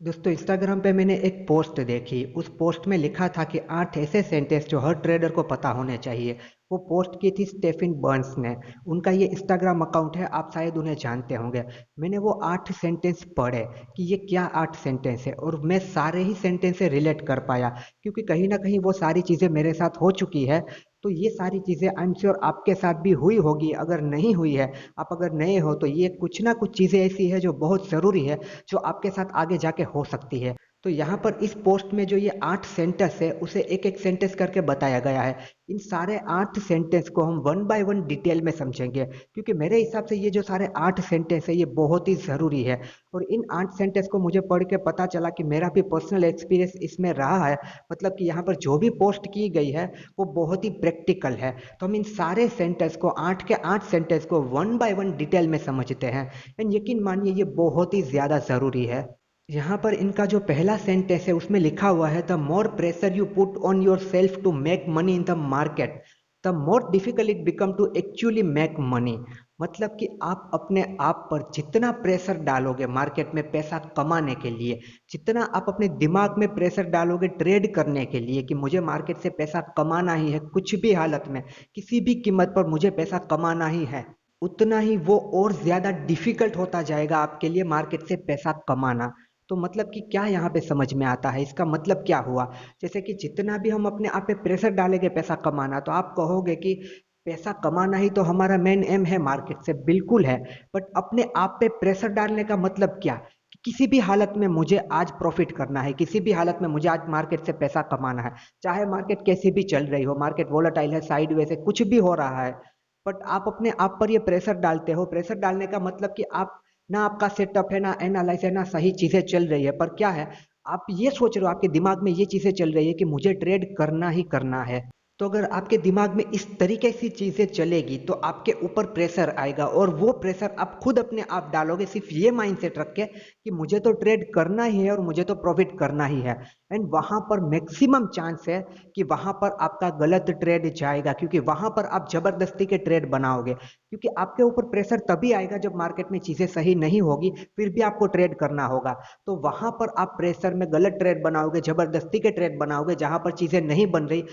दोस्तों इंस्टाग्राम पे मैंने एक पोस्ट देखी। उस पोस्ट में लिखा था कि 8 ऐसे सेंटेंस जो हर ट्रेडर को पता होने चाहिए। वो पोस्ट की थी स्टेफिन बर्न्स ने। उनका ये इंस्टाग्राम अकाउंट है, आप शायद उन्हें जानते होंगे। मैंने वो 8 सेंटेंस पढ़े कि ये क्या 8 सेंटेंस है, और मैं सारे ही सेंटेंस से रिलेट कर पाया, क्योंकि कहीं ना कहीं वो सारी चीज़ें मेरे साथ हो चुकी है। तो ये सारी चीज़ें आई एम श्योर आपके साथ भी हुई होगी। अगर नहीं हुई है, आप अगर नए हो, तो ये कुछ ना कुछ चीज़ें ऐसी है जो बहुत ज़रूरी है, जो आपके साथ आगे जाके हो सकती है। तो यहाँ पर इस पोस्ट में जो ये 8 सेंटेंस है, उसे एक एक सेंटेंस करके बताया गया है। इन सारे 8 सेंटेंस को हम वन बाय वन डिटेल में समझेंगे, क्योंकि मेरे हिसाब से ये जो सारे 8 सेंटेंस है ये बहुत ही ज़रूरी है। और इन 8 सेंटेंस को मुझे पढ़ के पता चला कि मेरा भी पर्सनल एक्सपीरियंस इसमें रहा है। मतलब कि यहाँ पर जो भी पोस्ट की गई है वो बहुत ही प्रैक्टिकल है। तो हम इन सारे सेंटेंस को, 8 के 8 सेंटेंस को वन बाय वन डिटेल में समझते हैं। एंड यकीन मानिए ये बहुत ही ज़्यादा ज़रूरी है। यहाँ पर इनका जो पहला सेंटेंस है उसमें लिखा हुआ है, the more pressure you put on yourself to make money in the market, the more difficult it become to actually make money. मतलब कि आप अपने आप पर जितना प्रेशर डालोगे मार्केट में पैसा कमाने के लिए, जितना आप अपने दिमाग में प्रेशर डालोगे ट्रेड करने के लिए कि मुझे मार्केट से पैसा कमाना ही है, कुछ भी हालत में किसी भी कीमत पर मुझे पैसा कमाना ही है, उतना ही वो और ज़्यादा डिफिकल्ट होता जाएगा आपके लिए मार्केट से पैसा कमाना। तो मतलब कि क्या यहाँ पे समझ में आता है, इसका मतलब क्या हुआ? जैसे कि जितना भी हम अपने आप पे प्रेशर डालेंगे पैसा कमाना, तो आप कहोगे कि पैसा कमाना ही तो हमारा मेन एम है मार्केट से, बिल्कुल है। बट अपने आप पे प्रेशर डालने का मतलब क्या? कि किसी भी हालत में मुझे आज प्रॉफिट करना है, किसी भी हालत में मुझे आज मार्केट से पैसा कमाना है, चाहे मार्केट कैसी भी चल रही हो, मार्केट वोलेटाइल है, साइडवेज है, कुछ भी हो रहा है। बट आप अपने आप पर ये प्रेशर डालते हो। प्रेशर डालने का मतलब कि आप, ना आपका सेटअप है, ना एनालाइज है, ना सही चीजें चल रही है, पर क्या है, आप ये सोच रहे हो, आपके दिमाग में ये चीजें चल रही है कि मुझे ट्रेड करना ही करना है। तो अगर आपके दिमाग में इस तरीके से चीजें चलेगी तो आपके ऊपर प्रेशर आएगा, और वो प्रेशर आप खुद अपने आप डालोगे सिर्फ ये माइंडसेट रख के कि मुझे तो ट्रेड करना ही है और मुझे तो प्रॉफिट करना ही है। एंड वहां पर मैक्सिमम चांस है कि वहां पर आपका गलत ट्रेड जाएगा, क्योंकि वहां पर आप जबरदस्ती के ट्रेड बनाओगे, क्योंकि आपके ऊपर प्रेशर तभी आएगा जब मार्केट में चीजें सही नहीं होगी, फिर भी आपको ट्रेड करना होगा। तो वहां पर आप प्रेशर में गलत ट्रेड बनाओगे, जबरदस्ती के ट्रेड बनाओगे, जहां पर चीजें नहीं बन रही,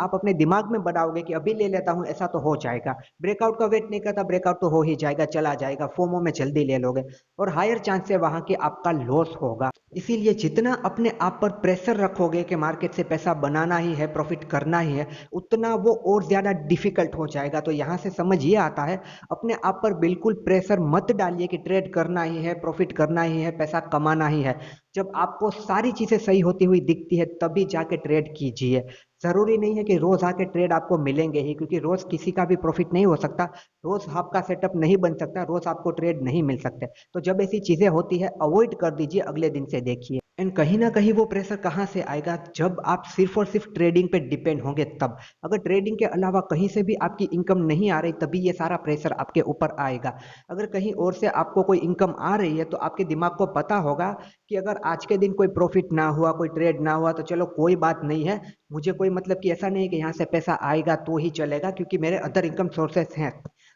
आप अपने दिमाग में बनाओगे कि अभी ले लेता हूं, ऐसा तो हो जाएगा, ब्रेकआउट का वेट नहीं करता, ब्रेकआउट तो हो ही जाएगा, चला जाएगा, फोमो में जल्दी ले लोगे, और हायर चांस है वहां की आपका लॉस होगा। इसीलिए जितना अपने आप पर प्रेशर रखोगे कि मार्केट से पैसा बनाना ही है, प्रॉफिट करना ही है, उतना वो और ज्यादा डिफिकल्ट हो जाएगा। तो यहाँ से समझ ये आता है, अपने आप पर बिल्कुल प्रेशर मत डालिए कि ट्रेड करना ही है, प्रॉफिट करना ही है, पैसा कमाना ही है। जब आपको सारी चीजें सही होती हुई दिखती है तभी जाके ट्रेड कीजिए। जरूरी नहीं है कि रोज आके ट्रेड आपको मिलेंगे ही, क्योंकि रोज किसी का भी प्रॉफिट नहीं हो सकता, रोज आपका सेटअप नहीं बन सकता, रोज आपको ट्रेड नहीं मिल सकते। तो जब ऐसी चीजें होती है अवॉइड कर दीजिए, अगले दिन से देखिए। एंड कहीं ना कहीं वो प्रेशर कहाँ से आएगा, जब आप सिर्फ और सिर्फ ट्रेडिंग पे डिपेंड होंगे तब। अगर ट्रेडिंग के अलावा कहीं से भी आपकी इनकम नहीं आ रही, तभी ये सारा प्रेशर आपके ऊपर आएगा। अगर कहीं और से आपको कोई इनकम आ रही है, तो आपके दिमाग को पता होगा कि अगर आज के दिन कोई प्रॉफिट ना हुआ, कोई ट्रेड ना हुआ, तो चलो कोई बात नहीं है, मुझे कोई मतलब कि ऐसा नहीं है कि यहाँ से पैसा आएगा तो ही चलेगा, क्योंकि मेरे अदर इनकम सोर्सेस हैं।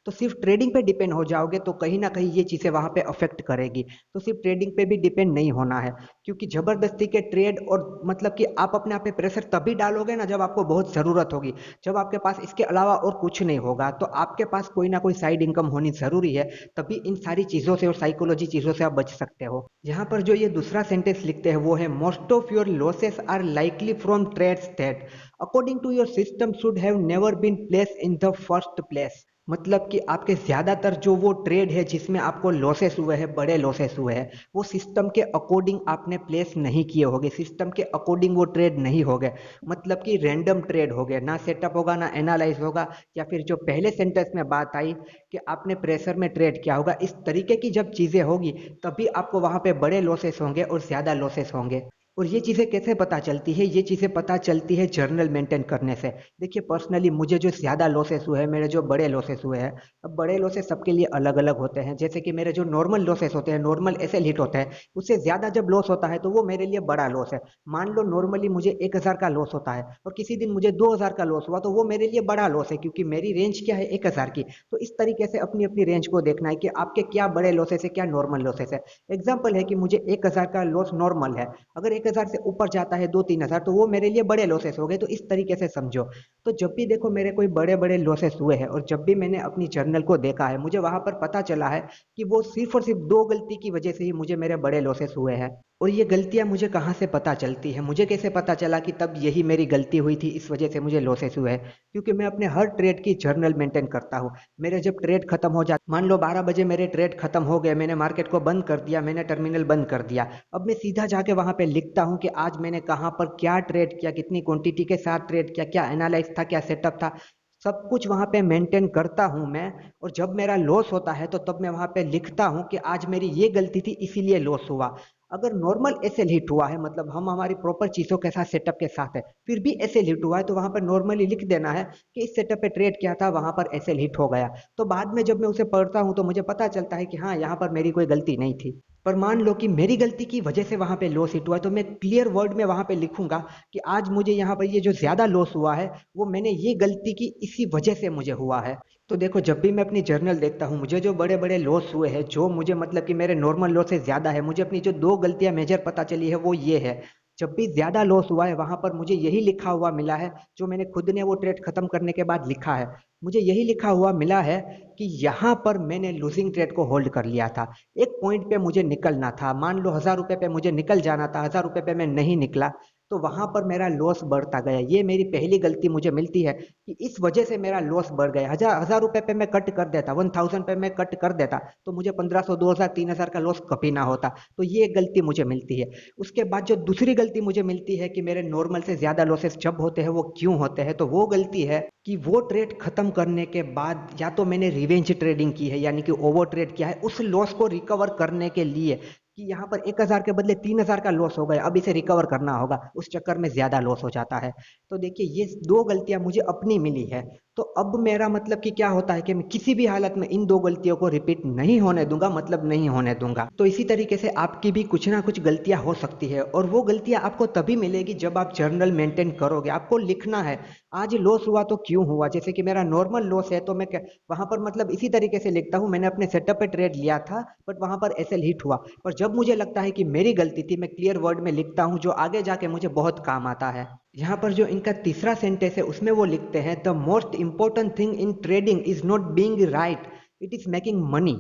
तो सिर्फ ट्रेडिंग पे डिपेंड हो जाओगे तो कहीं ना कहीं ये चीज़ें वहां पे अफेक्ट करेगी। तो सिर्फ ट्रेडिंग पे भी डिपेंड नहीं होना है, क्योंकि जबरदस्ती के ट्रेड, और मतलब कि आप अपने आप पे प्रेशर तभी डालोगे ना जब आपको बहुत ज़रूरत होगी, जब आपके पास इसके अलावा और कुछ नहीं होगा। तो आपके पास कोई ना कोई साइड इनकम होनी ज़रूरी है, तभी इन सारी चीज़ों से और साइकोलॉजी चीज़ों से आप बच सकते हो। यहाँ पर जो ये दूसरा सेंटेंस लिखते हैं वो है, most of your losses are likely from trades that according to your system should have never been place in the first place. मतलब कि आपके ज्यादातर जो वो ट्रेड है जिसमें आपको लॉसेस हुए हैं, बड़े लॉसेस हुए हैं, वो सिस्टम के अकॉर्डिंग आपने प्लेस नहीं किए होंगे, सिस्टम के अकॉर्डिंग वो ट्रेड नहीं हो गए। मतलब कि रैंडम ट्रेड हो गए, ना सेटअप होगा, ना एनालाइज होगा, या फिर जो पहले सेंटेंस में बात आई कि आपने प्रेशर में ट्रेड किया होगा, इस तरीके की जब चीजें होगी तभी आपको वहां पे बड़े लॉसेस होंगे और ज्यादा लॉसेस होंगे। और ये चीज़ें कैसे पता चलती है? ये चीज़ें पता चलती है जर्नल मेंटेन करने से। देखिए पर्सनली मुझे जो ज़्यादा लॉसेस हुए हैं, मेरे जो बड़े लॉसेस हुए हैं, अब बड़े लॉसेस सबके लिए अलग-अलग होते हैं। जैसे कि मेरे जो नॉर्मल लॉसेस होते हैं, नॉर्मल एसएल हिट होते हैं, उससे ज़्यादा जब लॉस होता है तो वो मेरे लिए बड़ा लॉस है। मान लो नॉर्मली मुझे 1000 का लॉस होता है और किसी दिन मुझे 2000 का लॉस हुआ तो वो मेरे लिए बड़ा लॉस है, क्योंकि मेरी रेंज क्या है 1000 की। तो इस तरीके से अपनी-अपनी रेंज को देखना है कि आपके क्या बड़े लॉसेस है, क्या नॉर्मल लॉसेस है। एग्ज़ाम्पल है कि मुझे 1000 का लॉस नॉर्मल है। अगर 1000 से ऊपर जाता है 2-3 हज़ार तो वो मेरे लिए बड़े लॉसेस हो गए। तो इस तरीके से समझो। तो जब भी देखो मेरे कोई बड़े-बड़े लॉसेस हुए हैं और जब भी मैंने अपनी जर्नल को देखा है, मुझे वहाँ पर पता चला है कि वो सिर्फ़ और सिर्फ़ 2 गलती की वज़ह से ही मुझे मेरे बड़े लॉसेस हुए हैं। और ये गलतियाँ मुझे कहाँ से पता चलती है? मुझे कैसे पता चला कि तब यही मेरी गलती हुई थी, इस वज़ह से मुझे लॉसेस हुए हैं? क्योंकि मैं अपने हर ट्रेड की जर्नल मेंटेन करता हूँ। मेरे जब ट्रेड खत्म हो जाते, मान लो 12 बजे मेरे ट्रेड खत्म हो गए, मैंने मार्केट को बंद कर दिया, मैंने टर्मिनल बंद कर दिया। अब मैं सीधा जाके वहाँ पे लिखता हूँ कि आज मैंने कहाँ पर क्या ट्रेड किया, कितनी क्वांटिटी के साथ ट्रेड किया, क्या एनालाइज़ था, क्या सेटअप था, सब कुछ वहाँ पे मेंटेन करता हूँ मैं। और जब मेरा लॉस होता है तो तब मैं वहाँ पे लिखता हूँ कि आज मेरी ये गलती थी इसीलिए लॉस हुआ। अगर नॉर्मल एसएल हिट हुआ है, मतलब हम हमारी प्रॉपर चीज़ों के साथ सेटअप के साथ है, फिर भी एसएल हिट हुआ है, तो वहाँ पर नॉर्मली लिख देना है कि इस सेटअप पे ट्रेड किया था, वहाँ पर एसएल हिट हो गया। तो बाद में जब मैं उसे पढ़ता हूँ तो मुझे पता चलता है कि हाँ, यहाँ पर मेरी कोई गलती नहीं थी। पर मान लो कि मेरी गलती की वजह से वहाँ पे लॉस हिट हुआ है, तो मैं क्लियर वर्ड में वहाँ पे लिखूंगा कि आज मुझे यहाँ पर ये जो ज़्यादा लॉस हुआ है, वो मैंने ये गलती की इसी वजह से मुझे हुआ है। तो देखो जब भी मैं अपनी जर्नल देखता हूँ, मुझे जो बड़े-बड़े लॉस हुए हैं, जो मुझे मतलब कि मेरे नॉर्मल लॉस से ज़्यादा है, मुझे अपनी जो 2 गलतियाँ मेजर पता चली है वो ये है। जब भी ज़्यादा लॉस हुआ है वहाँ पर मुझे यही लिखा हुआ मिला है, जो मैंने खुद ने वो ट्रेड खत्म करने के बाद लिखा है। मुझे यही लिखा हुआ मिला है कि यहाँ पर मैंने लूज़िंग ट्रेड को होल्ड कर लिया था। एक पॉइंट पे मुझे निकलना था, मान लो ₹1000 पे मुझे निकल जाना था, ₹1000 पे मैं नहीं निकला, तो वहाँ पर मेरा लॉस बढ़ता गया। ये मेरी पहली गलती मुझे मिलती है कि इस वजह से मेरा लॉस बढ़ गया। हज़ार रुपए पे मैं कट कर देता, 1000 पे मैं कट कर देता, तो मुझे 1500, 2000, 3000 का लॉस कभी ना होता। तो ये एक गलती मुझे मिलती है। उसके बाद जो दूसरी गलती मुझे मिलती है कि मेरे नॉर्मल से ज़्यादा लॉसेस जब होते हैं, वो क्यों होते हैं? तो वो गलती है कि वो ट्रेड खत्म करने के बाद या तो मैंने रिवेंज ट्रेडिंग की है, यानी कि ओवर ट्रेड किया है उस लॉस को रिकवर करने के लिए, कि यहाँ पर 1000 के बदले 3000 का लॉस हो गया, अब इसे रिकवर करना होगा, उस चक्कर में ज़्यादा लॉस हो जाता है। तो देखिए ये 2 गलतियाँ मुझे अपनी मिली है। तो अब मेरा मतलब कि क्या होता है कि मैं किसी भी हालत में इन 2 गलतियों को रिपीट नहीं होने दूँगा, मतलब नहीं होने दूँगा। तो इसी तरीके से आपकी भी कुछ ना कुछ गलतियाँ हो सकती है, और वो गलतियाँ आपको तभी मिलेगी जब आप जर्नल मेंटेन करोगे। आपको लिखना है, आज लॉस हुआ तो क्यों हुआ? जैसे कि मेरा नॉर्मल लॉस है तो मैं क वहाँ पर मतलब इसी तरीके से लिखता हूँ, मैंने अपने सेटअप पे ट्रेड लिया था, बट वहाँ पर एसएल हिट हुआ। पर जब मुझे लगता है कि मेरी गलती थी, मैं क्लियर वर्ड में लिखता हूँ, जो आगे जाके मुझे बहुत काम आता है। यहाँ पर जो इनका तीसरा सेंटेंस है उसमें वो लिखते हैं, the most important thing in trading is not being right, it is making money.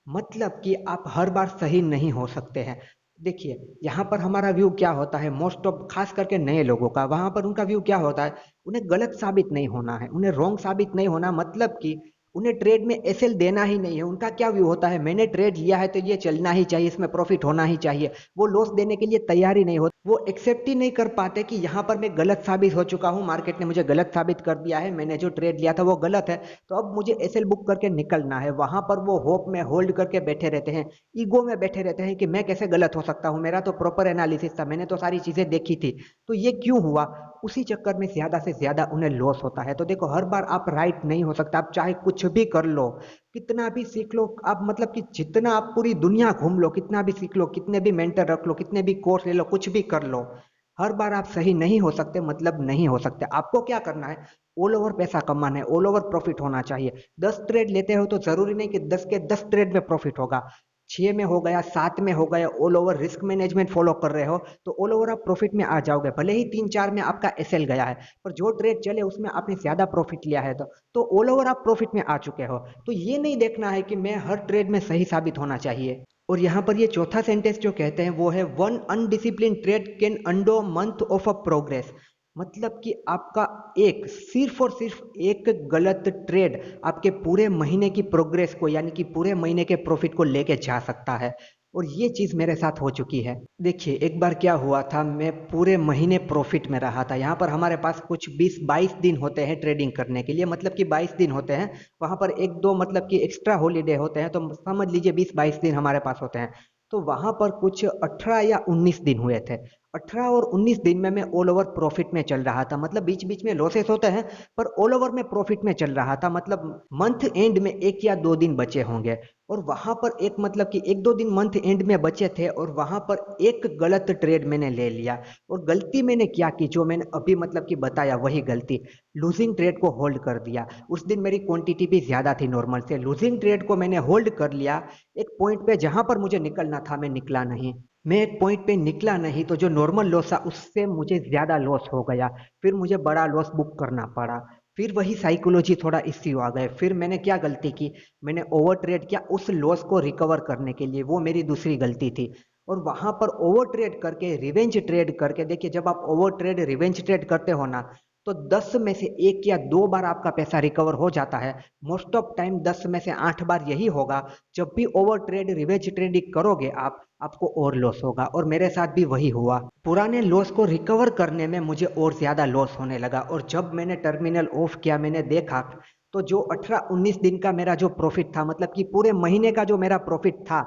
मतलब कि आप हर बार सही नहीं हो सकते हैं। देखिए यहाँ पर हमारा व्यू क्या होता है, मोस्ट ऑफ खास करके नए लोगों का, वहां पर उनका व्यू क्या होता है, उन्हें गलत साबित नहीं होना है, उन्हें रॉन्ग साबित नहीं होना, मतलब कि उन्हें ट्रेड में एसएल देना ही नहीं है। उनका क्या व्यू होता है, मैंने ट्रेड लिया है तो ये चलना ही चाहिए, इसमें प्रॉफिट होना ही चाहिए। वो लॉस देने के लिए तैयार ही नहीं होते, वो एक्सेप्ट ही नहीं कर पाते कि यहाँ पर मैं गलत साबित हो चुका हूँ, मार्केट ने मुझे गलत साबित कर दिया है, मैंने जो ट्रेड लिया था वो गलत है, तो अब मुझे एसएल बुक करके निकलना है। वहां पर वो होप में होल्ड करके बैठे रहते हैं, ईगो में बैठे रहते हैं कि मैं कैसे गलत हो सकता हूँ, मेरा तो प्रॉपर एनालिसिस था, मैंने तो सारी चीजें देखी थी, तो ये क्यों हुआ। उसी चक्कर में ज्यादा से ज्यादा उन्हें लॉस होता है। तो देखो हर बार आप राइट नहीं हो सकता, आप चाहे कुछ भी कर लो, कितना भी सीख लो आप, मतलब कि जितना आप पूरी दुनिया घूम लो, कितना भी सीख लो, कितने भी मेंटर रख लो, कितने भी कोर्स ले लो, कुछ भी कर लो, हर बार आप सही नहीं हो सकते, मतलब नहीं हो सकते। आपको क्या करना है, ऑल ओवर पैसा कमाना है, ऑल ओवर प्रॉफिट होना चाहिए। 10 ट्रेड लेते हो तो जरूरी नहीं कि 10 के 10 ट्रेड में प्रॉफिट होगा, 6 में हो गया, 7 में हो गया, all over risk management follow कर रहे हो तो ऑल ओवर आप प्रॉफिट में आ जाओगे। भले ही 3-4 में आपका एसएल गया है, पर जो ट्रेड चले उसमें आपने ज्यादा प्रॉफिट लिया है, तो ऑल ओवर आप प्रॉफिट में आ चुके हो। तो ये नहीं देखना है कि मैं हर ट्रेड में सही साबित होना चाहिए। और यहाँ पर ये चौथा सेंटेंस जो कहते हैं वो है, one undisciplined trade can undo month of a progress. मतलब कि आपका एक, सिर्फ और सिर्फ एक गलत ट्रेड आपके पूरे महीने की प्रोग्रेस को, यानी कि पूरे महीने के प्रॉफिट को लेके जा सकता है। और ये चीज मेरे साथ हो चुकी है। देखिए एक बार क्या हुआ था, मैं पूरे महीने प्रॉफिट में रहा था। यहाँ पर हमारे पास कुछ 20-22 दिन होते हैं ट्रेडिंग करने के लिए, मतलब कि 22 दिन होते हैं। वहां पर एक दो मतलब कि एक्स्ट्रा हॉलीडे होते हैं, तो समझ लीजिए 20-22 दिन हमारे पास होते हैं। तो वहां पर कुछ 18 या 19 दिन हुए थे। 18 और 19 दिन में मैं ऑल ओवर प्रॉफिट में चल रहा था। मतलब बीच बीच में लॉसेस होते हैं, पर ऑल ओवर में प्रॉफिट में चल रहा था। मतलब मंथ एंड में एक या दो दिन बचे होंगे, और वहां पर एक मतलब कि एक दो दिन मंथ एंड में बचे थे, और वहां पर एक गलत ट्रेड मैंने ले लिया। और गलती मैंने क्या की, जो मैंने अभी मतलब कि बताया वही गलती, लूजिंग ट्रेड को होल्ड कर दिया। उस दिन मेरी क्वांटिटी भी ज्यादा थी नॉर्मल से, लूजिंग ट्रेड को मैंने होल्ड कर लिया। एक पॉइंट पे जहां पर मुझे निकलना था मैं निकला नहीं, मैं एक पॉइंट पे निकला नहीं, तो जो नॉर्मल लॉस था उससे मुझे ज्यादा लॉस हो गया। फिर मुझे बड़ा लॉस बुक करना पड़ा। फिर वही साइकोलॉजी थोड़ा इश्यू आ गए। फिर मैंने क्या गलती की, मैंने ओवर ट्रेड किया उस लॉस को रिकवर करने के लिए, वो मेरी दूसरी गलती थी। और वहां पर ओवर ट्रेड करके, रिवेंज ट्रेड करके, देखिए जब आप ओवर ट्रेड रिवेंज ट्रेड करते हो ना, तो 10 में से एक या दो बार आपका पैसा रिकवर हो जाता है। मोस्ट ऑफ टाइम 10 में से 8 बार यही होगा। जब भी ओवर ट्रेड रिवेंज ट्रेडिंग करोगे आप, आपको और लॉस होगा, और मेरे साथ भी वही हुआ। पुराने लॉस को रिकवर करने में मुझे और ज्यादा लॉस होने लगा, और जब मैंने टर्मिनल ऑफ किया, मैंने देखा तो जो 18-19 दिन का मेरा जो प्रॉफिट था, मतलब कि पूरे महीने का जो मेरा प्रॉफिट था,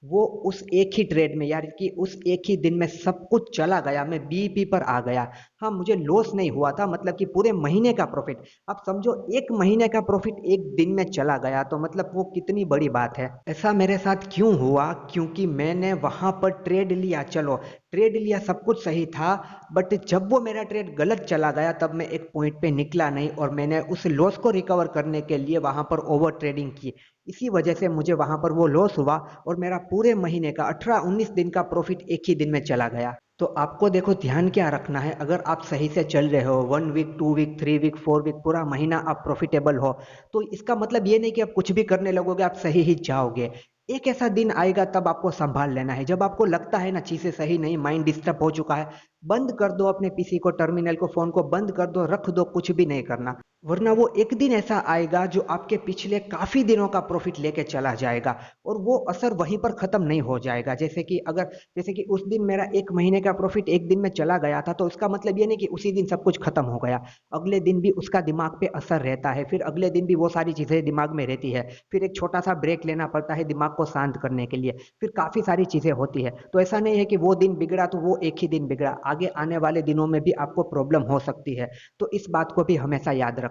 वो उस एक ही ट्रेड में, यार कि उस एक ही दिन में सब कुछ चला गया। मैं बीईपी पर आ गया। हाँ, मुझे लॉस नहीं हुआ था, मतलब कि पूरे महीने का प्रॉफिट, आप समझो एक महीने का प्रॉफिट एक दिन में चला गया, तो मतलब वो कितनी बड़ी बात है। ऐसा मेरे साथ क्यों हुआ, क्योंकि मैंने वहां पर ट्रेड लिया। चलो, ट्रेड लिया, सब कुछ सही था, बट जब वो मेरा ट्रेड गलत चला गया, तब मैं एक पॉइंट पे निकला नहीं, और मैंने उस लॉस को रिकवर करने के लिए वहां पर ओवर ट्रेडिंग की। इसी वजह से मुझे वहां पर वो लॉस हुआ, और मेरा पूरे महीने का 18-19 दिन का प्रॉफिट एक ही दिन में चला गया। तो आपको देखो ध्यान क्या रखना है, अगर आप सही से चल रहे हो, 1 वीक, 2 वीक, 3 वीक, 4 वीक, पूरा महीना आप प्रॉफिटेबल हो, तो इसका मतलब ये नहीं कि आप कुछ भी करने लगोगे आप सही ही जाओगे। एक ऐसा दिन आएगा तब आपको संभाल लेना है, जब आपको लगता है ना चीजें सही नहीं, माइंड डिस्टर्ब हो चुका है, बंद कर दो अपने पीसी को, टर्मिनल को, फोन को बंद कर दो, रख दो, कुछ भी नहीं करना। वरना वो एक दिन ऐसा आएगा जो आपके पिछले काफी दिनों का प्रॉफिट लेके चला जाएगा, और वो असर वहीं पर खत्म नहीं हो जाएगा। जैसे कि उस दिन मेरा एक महीने का प्रॉफिट एक दिन में चला गया था, तो उसका मतलब ये नहीं कि उसी दिन सब कुछ खत्म हो गया। अगले दिन भी उसका दिमाग पे असर रहता है, फिर अगले दिन भी वो सारी चीजें दिमाग में रहती है, फिर एक छोटा सा ब्रेक लेना पड़ता है दिमाग को शांत करने के लिए, फिर काफी सारी चीजें होती है। तो ऐसा नहीं है कि वो दिन बिगड़ा तो वो एक ही दिन बिगड़ा, आगे आने वाले दिनों में भी आपको प्रॉब्लम हो सकती है। तो इस बात को भी हमेशा याद रखना।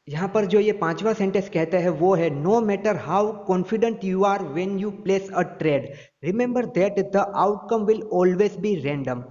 यहाँ पर जो ये पांचवा सेंटेंस कहते हैं वो है, no matter how confident you are when you place a trade, remember that the outcome will always be random.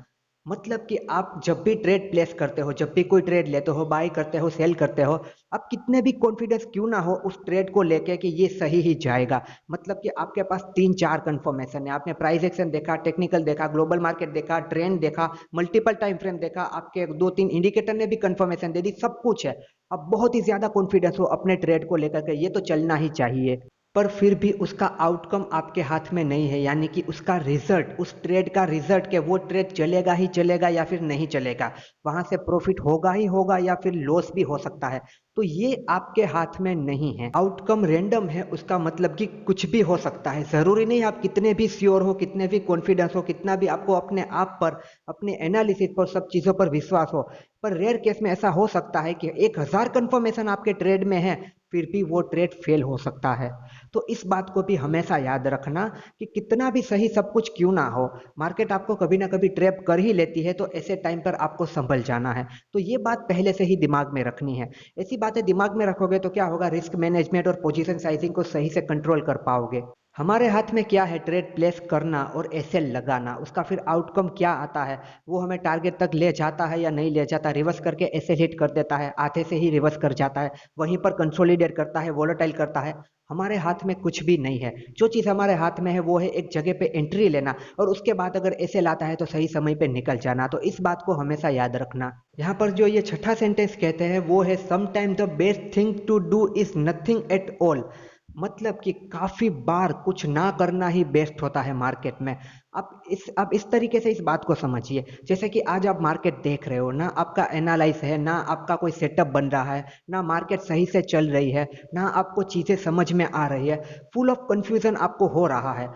मतलब कि आप जब भी ट्रेड प्लेस करते हो, जब भी कोई ट्रेड लेते हो, बाय करते हो, सेल करते हो, आप कितने भी कॉन्फिडेंस क्यों ना हो उस ट्रेड को लेके कि ये सही ही जाएगा, मतलब कि आपके पास 3-4 कंफर्मेशन है, आपने प्राइस एक्शन देखा, टेक्निकल देखा, ग्लोबल मार्केट देखा, ट्रेंड देखा, मल्टीपल टाइम फ्रेम देखा, आपके 2-3 इंडिकेटर ने भी कंफर्मेशन दे दी, सब कुछ है। अब बहुत ही ज्यादा कॉन्फिडेंस हो अपने ट्रेड को लेकर के, ये तो चलना ही चाहिए, पर फिर भी उसका आउटकम आपके हाथ में नहीं है, यानी कि उसका रिजल्ट, उस ट्रेड का रिजल्ट, के वो ट्रेड चलेगा ही चलेगा या फिर नहीं चलेगा, वहां से प्रॉफिट होगा ही होगा या फिर लॉस भी हो सकता है। तो ये आपके हाथ में नहीं है, आउटकम रैंडम है, उसका मतलब कि कुछ भी हो सकता है। जरूरी नहीं आप कितने भी श्योर हो, कितने भी कॉन्फिडेंस हो, कितना भी आपको अपने आप पर, अपने एनालिसिस पर, सब चीजों पर विश्वास हो, पर रेयर केस में ऐसा हो सकता है कि 1000 कंफर्मेशन आपके ट्रेड में है, फिर भी वो ट्रेड फेल हो सकता है। तो इस बात को भी हमेशा याद रखना कि कितना भी सही सब कुछ क्यों ना हो, मार्केट आपको कभी ना कभी ट्रैप कर ही लेती है, तो ऐसे टाइम पर आपको संभल जाना है। तो ये बात पहले से ही दिमाग में रखनी है। ऐसी बातें दिमाग में रखोगे तो क्या होगा, रिस्क मैनेजमेंट और पोजीशन साइजिंग को सही से कंट्रोल कर पाओगे। हमारे हाथ में क्या है, ट्रेड प्लेस करना और एसएल लगाना, उसका फिर आउटकम क्या आता है, वो हमें टारगेट तक ले जाता है या नहीं ले जाता, रिवर्स करके एसएल हिट कर देता है, आधे से ही रिवर्स कर जाता है, वहीं पर कंसोलिडेट करता है, वोलेटाइल करता है। हमारे हाथ में कुछ भी नहीं है। जो चीज हमारे हाथ में है वो है एक जगह पे एंट्री लेना, और उसके बाद अगर एसएल आता है तो सही समय पे निकल जाना। तो इस बात को हमेशा याद रखना। यहाँ पर जो ये छठा सेंटेंस कहते हैं वो है, sometime the best thing to do is nothing at all. मतलब कि काफी बार कुछ ना करना ही बेस्ट होता है मार्केट में। आप इस तरीके से इस बात को समझिए, जैसे कि आज आप मार्केट देख रहे हो ना, आपका एनालाइज है ना, आपका कोई सेटअप बन रहा है ना, मार्केट सही से चल रही है ना, आपको चीजें समझ में आ रही है, फुल ऑफ कंफ्यूजन आपको हो रहा है।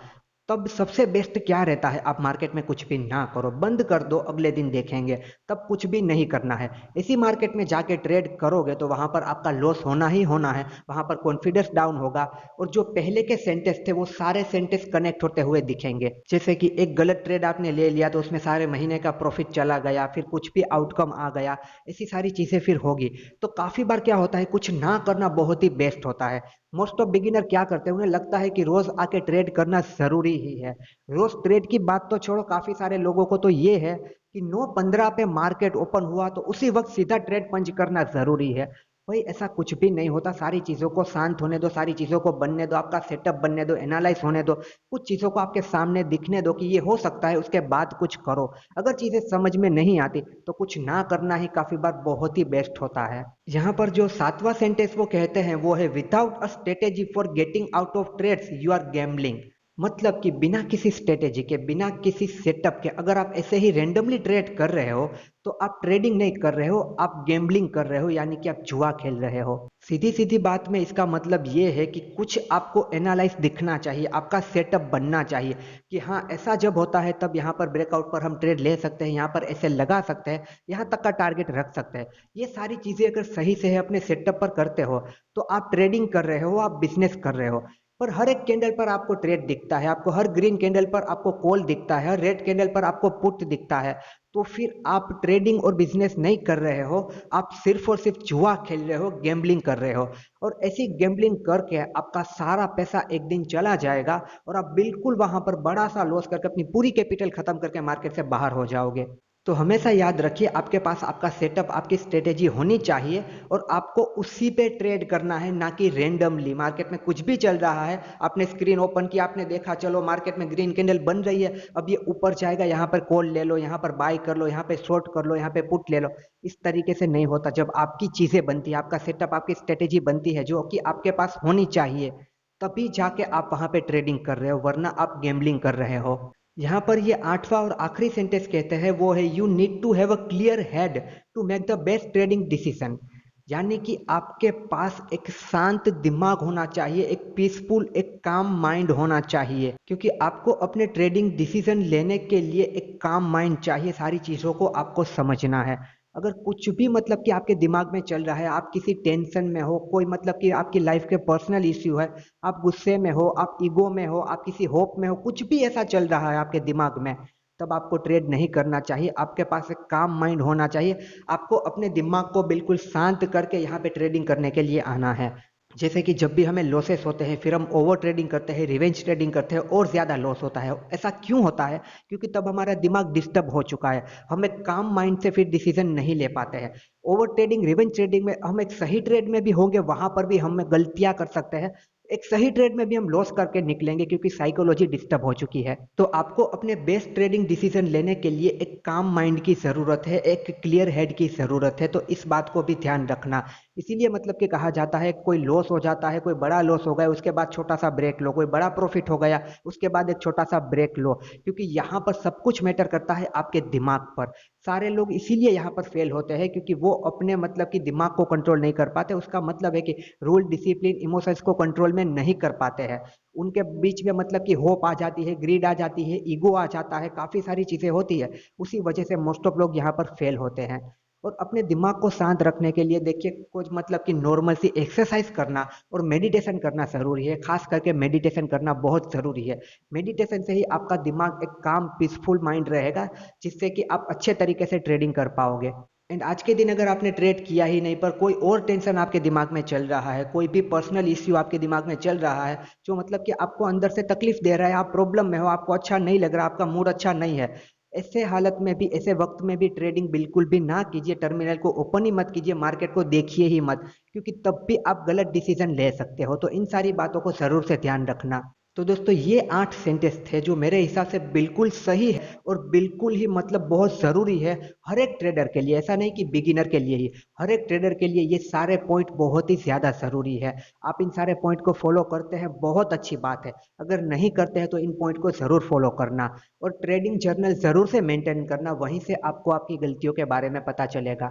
तब सबसे बेस्ट क्या रहता है, आप मार्केट में कुछ भी ना करो, बंद कर दो, अगले दिन देखेंगे, तब कुछ भी नहीं करना है। इसी मार्केट में जाके ट्रेड करोगे तो वहां पर आपका लॉस होना ही होना है, वहां पर कॉन्फिडेंस डाउन होगा और जो पहले के सेंटेंस थे वो सारे सेंटेंस कनेक्ट होते हुए दिखेंगे। जैसे कि एक गलत ट्रेड आपने ले लिया तो उसमें सारे महीने का प्रॉफिट चला गया, फिर कुछ भी आउटकम आ गया, ऐसी सारी चीजें फिर होगी। तो काफी बार क्या होता है, कुछ ना करना बहुत ही बेस्ट होता है। मोस्ट ऑफ बिगिनर क्या करते हैं, उन्हें लगता है कि रोज आके ट्रेड करना जरूरी ही है। रोज ट्रेड की बात तो छोड़ो, काफी सारे लोगों को तो ये है कि 9:15 पे मार्केट ओपन हुआ तो उसी वक्त सीधा ट्रेड पंच करना जरूरी है। भाई ऐसा कुछ भी नहीं होता, सारी चीजों को शांत होने दो, सारी चीजों को बनने दो, आपका सेटअप बनने दो, एनालाइज होने दो, कुछ चीजों को आपके सामने दिखने दो कि ये हो सकता है, उसके बाद कुछ करो। अगर चीजें समझ में नहीं आती तो कुछ ना करना ही काफी बार बहुत ही बेस्ट होता है। यहाँ पर जो 7वां सेंटेंस वो कहते हैं वो है, without a strategy for getting out of trades you are gambling. मतलब कि बिना किसी स्ट्रेटेजी के, बिना किसी सेटअप के अगर आप ऐसे ही रेंडमली ट्रेड कर रहे हो तो आप ट्रेडिंग नहीं कर रहे हो, आप गैम्बलिंग कर रहे हो, यानी कि आप जुआ खेल रहे हो। सीधी सीधी बात में इसका मतलब ये है कि कुछ आपको एनालाइज दिखना चाहिए, आपका सेटअप बनना चाहिए कि हाँ ऐसा जब होता है तब यहाँ पर ब्रेकआउट पर हम ट्रेड ले सकते हैं, यहाँ पर ऐसे लगा सकते हैं, यहाँ तक का टारगेट रख सकते हैं। ये सारी चीजें अगर सही से है अपने सेटअप पर करते हो तो आप ट्रेडिंग कर रहे हो, आप बिजनेस कर रहे हो। पर हर एक कैंडल पर आपको ट्रेड दिखता है, आपको हर ग्रीन कैंडल पर आपको कॉल दिखता है, हर रेड कैंडल पर आपको पुट दिखता है, तो फिर आप ट्रेडिंग और बिजनेस नहीं कर रहे हो, आप सिर्फ और सिर्फ जुआ खेल रहे हो, गैम्बलिंग कर रहे हो। और ऐसी गैम्बलिंग करके आपका सारा पैसा एक दिन चला जाएगा और आप बिल्कुल वहां पर बड़ा सा लॉस करके अपनी पूरी कैपिटल खत्म करके मार्केट से बाहर हो जाओगे। तो हमेशा याद रखिए, आपके पास आपका सेटअप, आपकी स्ट्रेटेजी होनी चाहिए और आपको उसी पे ट्रेड करना है, ना कि रेंडमली। मार्केट में कुछ भी चल रहा है, आपने स्क्रीन ओपन किया, आपने देखा चलो मार्केट में ग्रीन कैंडल बन रही है, अब ये ऊपर जाएगा, यहाँ पर कॉल ले लो, यहाँ पर बाय कर लो, यहाँ पे शॉर्ट कर लो, यहाँ पे पुट ले लो। इस तरीके से नहीं होता। जब आपकी चीजें बनती है, आपका सेटअप, आपकी स्ट्रेटेजी बनती है जो कि आपके पास होनी चाहिए, तभी जाके आप वहां पे ट्रेडिंग कर रहे हो, वरना आप गैम्बलिंग कर रहे हो। यहाँ पर ये 8वां और आखिरी सेंटेंस कहते हैं वो है, you need to have a clear head to make the best trading decision. यानी कि आपके पास एक शांत दिमाग होना चाहिए, एक पीसफुल, एक काम माइंड होना चाहिए, क्योंकि आपको अपने ट्रेडिंग डिसीजन लेने के लिए एक काम माइंड चाहिए, सारी चीजों को आपको समझना है। अगर कुछ भी मतलब कि आपके दिमाग में चल रहा है, आप किसी टेंशन में हो, कोई मतलब कि आपकी लाइफ के पर्सनल इश्यू है, आप गुस्से में हो, आप ईगो में हो, आप किसी होप में हो, कुछ भी ऐसा चल रहा है आपके दिमाग में, तब आपको ट्रेड नहीं करना चाहिए। आपके पास एक काम माइंड होना चाहिए। आपको अपने दिमाग को बिल्कुल शांत करके यहाँ पे ट्रेडिंग करने के लिए आना है। जैसे कि जब भी हमें लॉसेस होते हैं फिर हम ओवर ट्रेडिंग करते हैं, रिवेंज ट्रेडिंग करते हैं और ज़्यादा लॉस होता है। ऐसा क्यों होता है? क्योंकि तब हमारा दिमाग डिस्टर्ब हो चुका है, हम एक काम माइंड से फिर डिसीजन नहीं ले पाते हैं। ओवर ट्रेडिंग, रिवेंज ट्रेडिंग में हम एक सही ट्रेड में भी होंगे, वहां पर भी हम गलतियां कर सकते हैं, एक सही ट्रेड में भी हम लॉस करके निकलेंगे क्योंकि साइकोलॉजी डिस्टर्ब हो चुकी है। तो आपको अपने बेस्ट ट्रेडिंग डिसीजन लेने के लिए एक काम माइंड की जरूरत है, एक क्लियर हेड की जरूरत है, तो इस बात को भी ध्यान रखना। इसीलिए मतलब कि कहा जाता है, कोई लॉस हो जाता है, कोई बड़ा लॉस हो गया उसके बाद छोटा सा ब्रेक लो, कोई बड़ा प्रॉफिट हो गया उसके बाद एक छोटा सा ब्रेक लो, क्योंकि यहाँ पर सब कुछ मैटर करता है आपके दिमाग पर। सारे लोग इसीलिए यहाँ पर फेल होते हैं क्योंकि वो अपने मतलब कि दिमाग को कंट्रोल नहीं कर पाते। उसका मतलब है कि रूल, डिसिप्लिन, इमोशंस को कंट्रोल में नहीं कर पाते हैं। उनके बीच में मतलब कि होप आ जाती है, ग्रीड आ जाती है, ईगो आ जाता है, काफी सारी चीजें होती है। उसी वजह से मोस्ट ऑफ लोग यहाँ पर फेल होते हैं। और अपने दिमाग को शांत रखने के लिए देखिए, कुछ मतलब कि नॉर्मल सी एक्सरसाइज करना और मेडिटेशन करना जरूरी है। खास करके मेडिटेशन करना बहुत जरूरी है। मेडिटेशन से ही आपका दिमाग एक काम, पीसफुल माइंड रहेगा, जिससे कि आप अच्छे तरीके से ट्रेडिंग कर पाओगे। एंड आज के दिन अगर आपने ट्रेड किया ही नहीं, पर कोई और टेंशन आपके दिमाग में चल रहा है, कोई भी पर्सनल इश्यू आपके दिमाग में चल रहा है जो मतलब कि आपको अंदर से तकलीफ दे रहा है, आप प्रॉब्लम में हो, आपको अच्छा नहीं लग रहा, आपका मूड अच्छा नहीं है, ऐसे हालत में भी, ऐसे वक्त में भी ट्रेडिंग बिल्कुल भी ना कीजिए। टर्मिनल को ओपन ही मत कीजिए, मार्केट को देखिए ही मत, क्योंकि तब भी आप गलत डिसीजन ले सकते हो। तो इन सारी बातों को जरूर से ध्यान रखना। तो दोस्तों, ये 8 सेंटेंस थे जो मेरे हिसाब से बिल्कुल सही है और बिल्कुल ही मतलब बहुत ज़रूरी है हर एक ट्रेडर के लिए। ऐसा नहीं कि बिगिनर के लिए ही, हर एक ट्रेडर के लिए ये सारे पॉइंट बहुत ही ज़्यादा ज़रूरी है। आप इन सारे पॉइंट को फॉलो करते हैं, बहुत अच्छी बात है। अगर नहीं करते हैं तो इन पॉइंट को ज़रूर फॉलो करना और ट्रेडिंग जर्नल ज़रूर से मेंटेन करना, वहीं से आपको आपकी गलतियों के बारे में पता चलेगा।